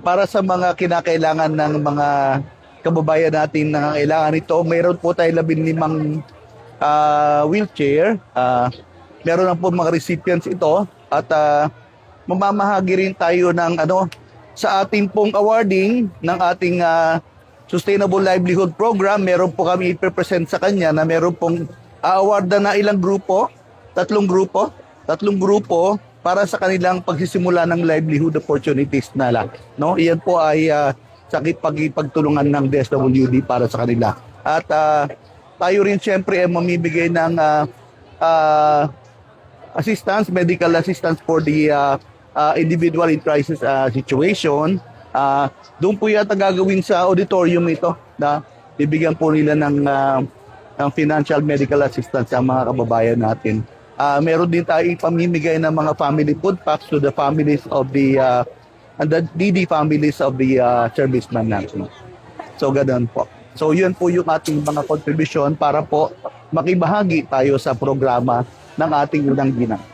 para sa mga kinakailangan ng mga kababayan natin na kailangan ito, mayroon po tayo 15 wheelchair. Meron na po mga recipients ito at mamamahagi rin tayo ng sa ating pong awarding ng ating Sustainable Livelihood Program. Meron po kami i-present sa kanya na meron pong awardan na ilang grupo, tatlong grupo para sa kanilang pagsisimula ng livelihood opportunities na lang. No? Iyan po ay sa pagtulungan ng DSWD para sa kanila. At tayo rin siyempre ay mamibigay ng assistance, medical assistance for the individual in crisis situation. Doon po yata gagawin sa auditorium ito na bibigyan po nila ng financial medical assistance sa mga kababayan natin. Meron din tayo ipamimigay ng mga family food packs to the families of the needy families of the servicemen natin. So ganoon po. So yun po yung ating mga contribution para po makibahagi tayo sa programa ng ating unang ginang.